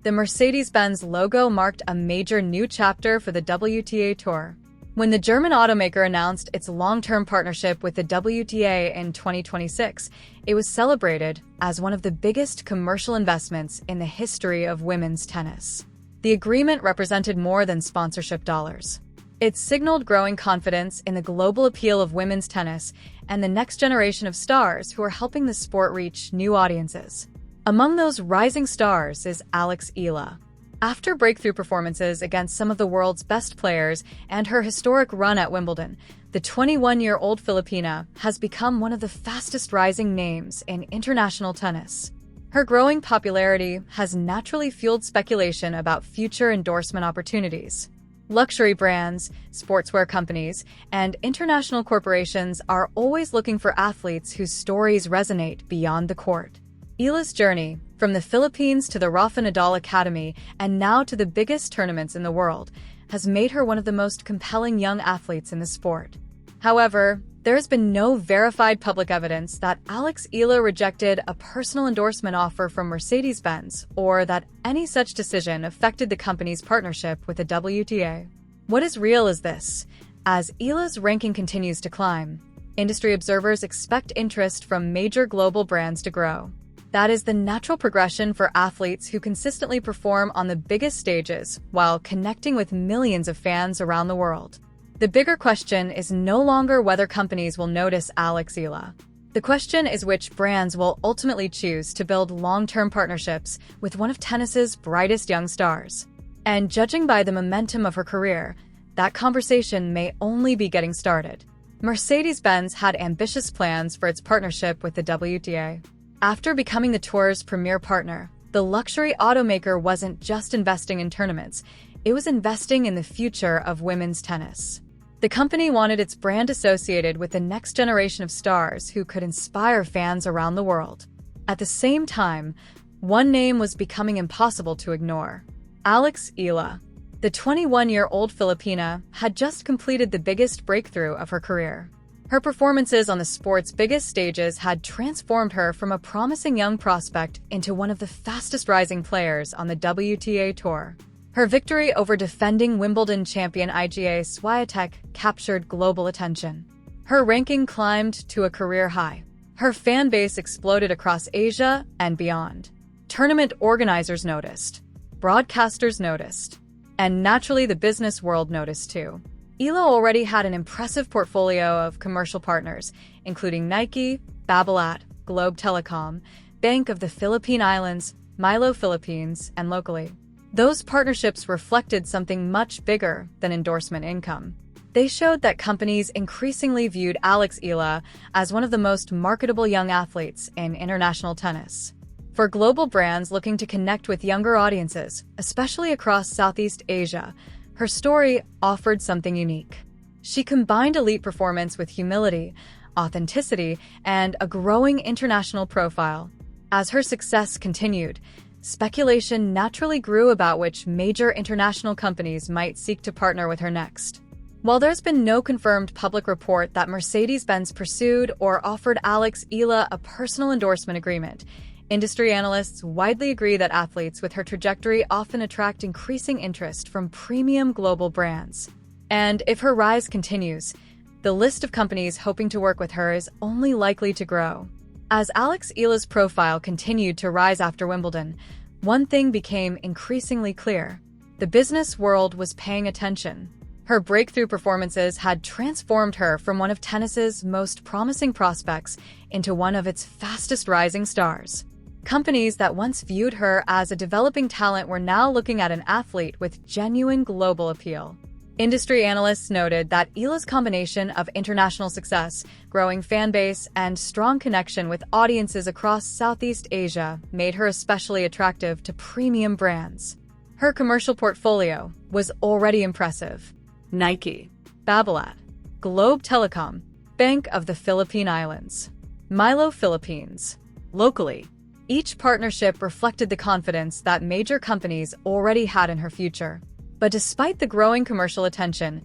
The Mercedes-Benz logo marked a major new chapter for the WTA Tour. When the German automaker announced its long-term partnership with the WTA in 2026, it was celebrated as one of the biggest commercial investments in the history of women's tennis. The agreement represented more than sponsorship dollars. It signaled growing confidence in the global appeal of women's tennis and the next generation of stars who are helping the sport reach new audiences. Among those rising stars is Alex Eala. After breakthrough performances against some of the world's best players and her historic run at Wimbledon, the 21-year-old Filipina has become one of the fastest-rising names in international tennis. Her growing popularity has naturally fueled speculation about future endorsement opportunities. Luxury brands, sportswear companies, and international corporations are always looking for athletes whose stories resonate beyond the court. Eala's journey, from the Philippines to the Rafa Nadal Academy and now to the biggest tournaments in the world, has made her one of the most compelling young athletes in the sport. However, there has been no verified public evidence that Alex Eala rejected a personal endorsement offer from Mercedes-Benz or that any such decision affected the company's partnership with the WTA. What is real is this: as Eala's ranking continues to climb, industry observers expect interest from major global brands to grow. That is the natural progression for athletes who consistently perform on the biggest stages while connecting with millions of fans around the world. The bigger question is no longer whether companies will notice Alex Eala. The question is which brands will ultimately choose to build long-term partnerships with one of tennis's brightest young stars. And judging by the momentum of her career, that conversation may only be getting started. Mercedes-Benz had ambitious plans for its partnership with the WTA. After becoming the tour's premier partner, the luxury automaker wasn't just investing in tournaments, it was investing in the future of women's tennis. The company wanted its brand associated with the next generation of stars who could inspire fans around the world. At the same time, one name was becoming impossible to ignore: Alex Eala. The 21-year-old Filipina had just completed the biggest breakthrough of her career. Her performances on the sport's biggest stages had transformed her from a promising young prospect into one of the fastest-rising players on the WTA Tour. Her victory over defending Wimbledon champion Iga Swiatek captured global attention. Her ranking climbed to a career high. Her fan base exploded across Asia and beyond. Tournament organizers noticed. Broadcasters noticed. And naturally, the business world noticed too. Eala already had an impressive portfolio of commercial partners, including Nike, Babolat, Globe Telecom, Bank of the Philippine Islands, Milo Philippines, and locally. Those partnerships reflected something much bigger than endorsement income. They showed that companies increasingly viewed Alex Eala as one of the most marketable young athletes in international tennis. For global brands looking to connect with younger audiences, especially across Southeast Asia, her story offered something unique. She combined elite performance with humility, authenticity, and a growing international profile. As her success continued, speculation naturally grew about which major international companies might seek to partner with her next. While there's been no confirmed public report that Mercedes-Benz pursued or offered Alex Eala a personal endorsement agreement, industry analysts widely agree that athletes with her trajectory often attract increasing interest from premium global brands. And if her rise continues, the list of companies hoping to work with her is only likely to grow. As Alex Eala's profile continued to rise after Wimbledon, one thing became increasingly clear: the business world was paying attention. Her breakthrough performances had transformed her from one of tennis's most promising prospects into one of its fastest-rising stars. Companies that once viewed her as a developing talent were now looking at an athlete with genuine global appeal. Industry analysts noted that Eala's combination of international success, growing fan base, and strong connection with audiences across Southeast Asia made her especially attractive to premium brands. Her commercial portfolio was already impressive. Nike, Babolat, Globe Telecom, Bank of the Philippine Islands, Milo Philippines. Locally, each partnership reflected the confidence that major companies already had in her future. But despite the growing commercial attention,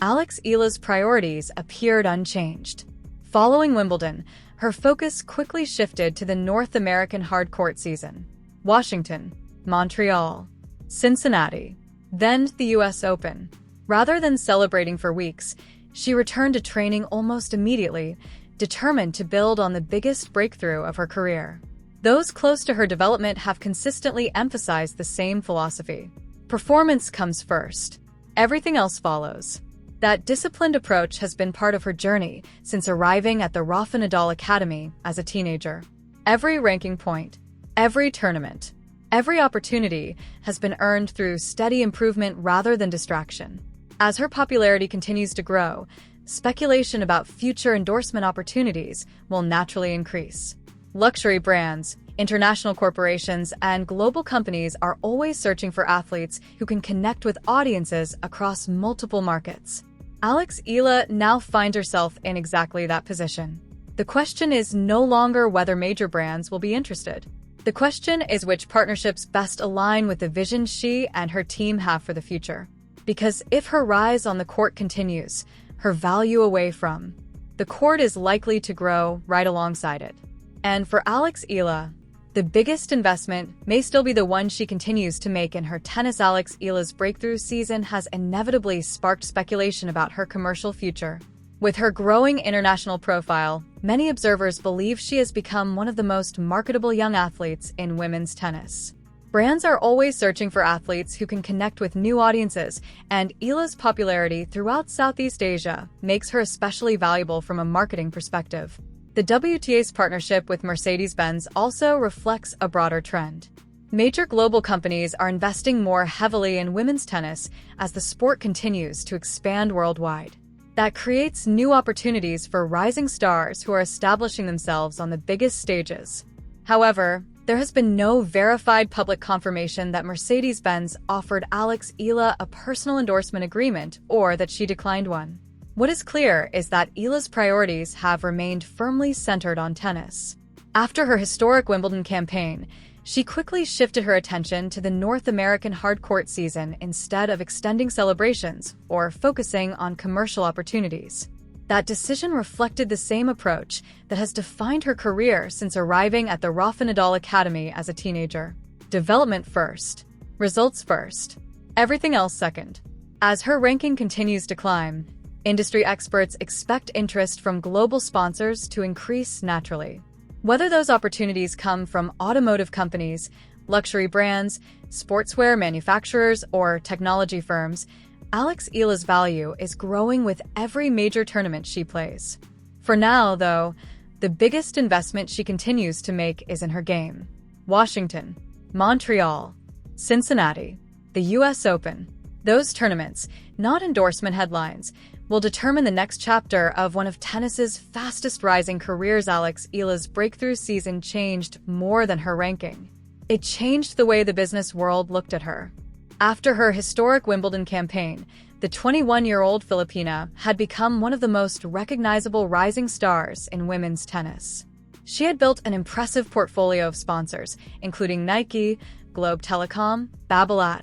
Alex Eala's priorities appeared unchanged. Following Wimbledon, her focus quickly shifted to the North American hardcourt season. Washington, Montreal, Cincinnati, then the US Open. Rather than celebrating for weeks, she returned to training almost immediately, determined to build on the biggest breakthrough of her career. Those close to her development have consistently emphasized the same philosophy. Performance comes first. Everything else follows. That disciplined approach has been part of her journey since arriving at the Rafa Nadal Academy as a teenager. Every ranking point, every tournament, every opportunity has been earned through steady improvement rather than distraction. As her popularity continues to grow, speculation about future endorsement opportunities will naturally increase. Luxury brands, international corporations, and global companies are always searching for athletes who can connect with audiences across multiple markets. Alex Eala now finds herself in exactly that position. The question is no longer whether major brands will be interested. The question is which partnerships best align with the vision she and her team have for the future. Because if her rise on the court continues, her value away from the court is likely to grow right alongside it. And for Alex Eala, the biggest investment may still be the one she continues to make in her tennis. Alex Eala's breakthrough season has inevitably sparked speculation about her commercial future. With her growing international profile, many observers believe she has become one of the most marketable young athletes in women's tennis. Brands are always searching for athletes who can connect with new audiences, and Eala's popularity throughout Southeast Asia makes her especially valuable from a marketing perspective. The WTA's partnership with Mercedes-Benz also reflects a broader trend. Major global companies are investing more heavily in women's tennis as the sport continues to expand worldwide. That creates new opportunities for rising stars who are establishing themselves on the biggest stages. However, there has been no verified public confirmation that Mercedes-Benz offered Alex Eala a personal endorsement agreement or that she declined one. What is clear is that Eala's priorities have remained firmly centered on tennis. After her historic Wimbledon campaign, she quickly shifted her attention to the North American hardcourt season instead of extending celebrations or focusing on commercial opportunities. That decision reflected the same approach that has defined her career since arriving at the Rafa Nadal Academy as a teenager. Development first, results first, everything else second. As her ranking continues to climb, industry experts expect interest from global sponsors to increase naturally. Whether those opportunities come from automotive companies, luxury brands, sportswear manufacturers, or technology firms, Alex Eala's value is growing with every major tournament she plays. For now, though, the biggest investment she continues to make is in her game. Washington, Montreal, Cincinnati, the US Open. Those tournaments, not endorsement headlines, will determine the next chapter of one of tennis's fastest rising careers. Alex Eala's breakthrough season changed more than her ranking. It changed the way the business world looked at her. After her historic Wimbledon campaign, the 21-year-old Filipina had become one of the most recognizable rising stars in women's tennis. She had built an impressive portfolio of sponsors, including Nike, Globe Telecom, Babolat,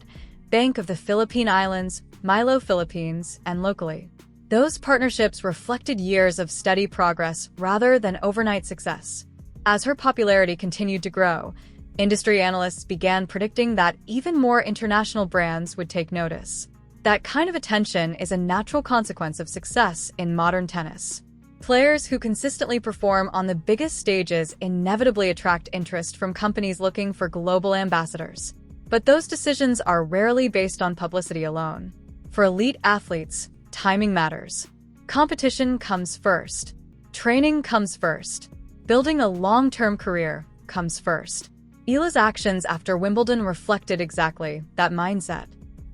Bank of the Philippine Islands, Milo Philippines, and locally. Those partnerships reflected years of steady progress rather than overnight success. As her popularity continued to grow, industry analysts began predicting that even more international brands would take notice. That kind of attention is a natural consequence of success in modern tennis. Players who consistently perform on the biggest stages inevitably attract interest from companies looking for global ambassadors. But those decisions are rarely based on publicity alone. For elite athletes, timing matters. Competition comes first. Training comes first. Building a long-term career comes first. Eala's actions after Wimbledon reflected exactly that mindset.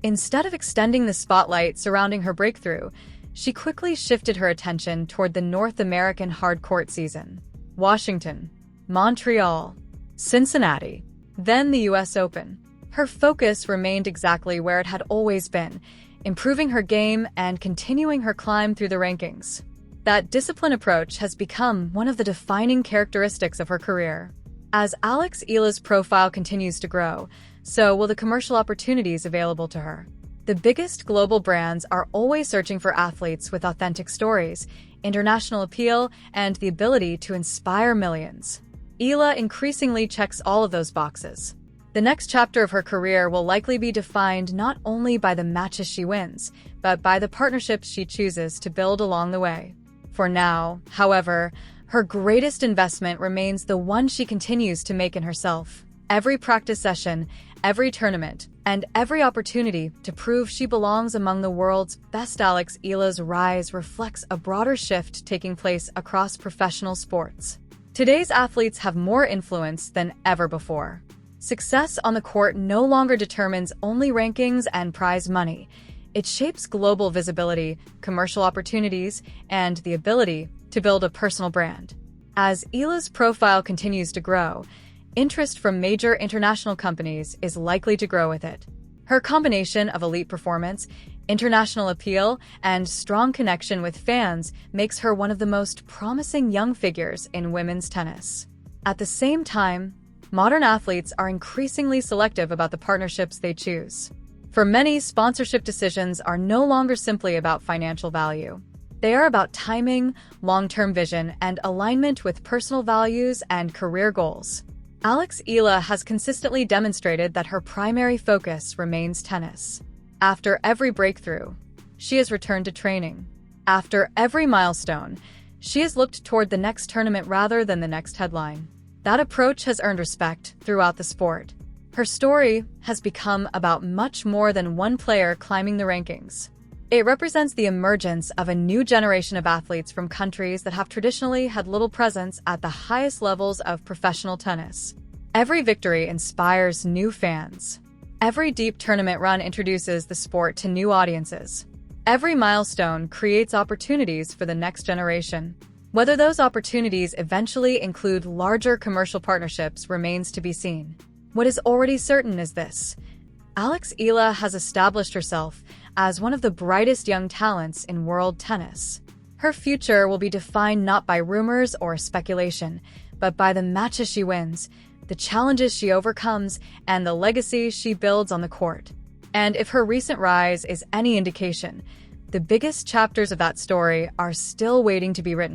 Instead of extending the spotlight surrounding her breakthrough, she quickly shifted her attention toward the North American hardcourt season. Washington, Montreal, Cincinnati, then the US Open. Her focus remained exactly where it had always been, improving her game and continuing her climb through the rankings. That disciplined approach has become one of the defining characteristics of her career. As Alex Eala's profile continues to grow, so will the commercial opportunities available to her. The biggest global brands are always searching for athletes with authentic stories, international appeal, and the ability to inspire millions. Eala increasingly checks all of those boxes. The next chapter of her career will likely be defined not only by the matches she wins, but by the partnerships she chooses to build along the way. For now, however, her greatest investment remains the one she continues to make in herself. Every practice session, every tournament, and every opportunity to prove she belongs among the world's best. Alex Eala's rise reflects a broader shift taking place across professional sports. Today's athletes have more influence than ever before. Success on the court no longer determines only rankings and prize money. It shapes global visibility, commercial opportunities, and the ability to build a personal brand. As Eala's profile continues to grow, interest from major international companies is likely to grow with it. Her combination of elite performance, international appeal, and strong connection with fans makes her one of the most promising young figures in women's tennis. At the same time, modern athletes are increasingly selective about the partnerships they choose. For many, sponsorship decisions are no longer simply about financial value. They are about timing, long-term vision, and alignment with personal values and career goals. Alex Eala has consistently demonstrated that her primary focus remains tennis. After every breakthrough, she has returned to training. After every milestone, she has looked toward the next tournament rather than the next headline. That approach has earned respect throughout the sport. Her story has become about much more than one player climbing the rankings. It represents the emergence of a new generation of athletes from countries that have traditionally had little presence at the highest levels of professional tennis. Every victory inspires new fans. Every deep tournament run introduces the sport to new audiences. Every milestone creates opportunities for the next generation. Whether those opportunities eventually include larger commercial partnerships remains to be seen. What is already certain is this: Alex Eala has established herself as one of the brightest young talents in world tennis. Her future will be defined not by rumors or speculation, but by the matches she wins, the challenges she overcomes, and the legacy she builds on the court. And if her recent rise is any indication, the biggest chapters of that story are still waiting to be written.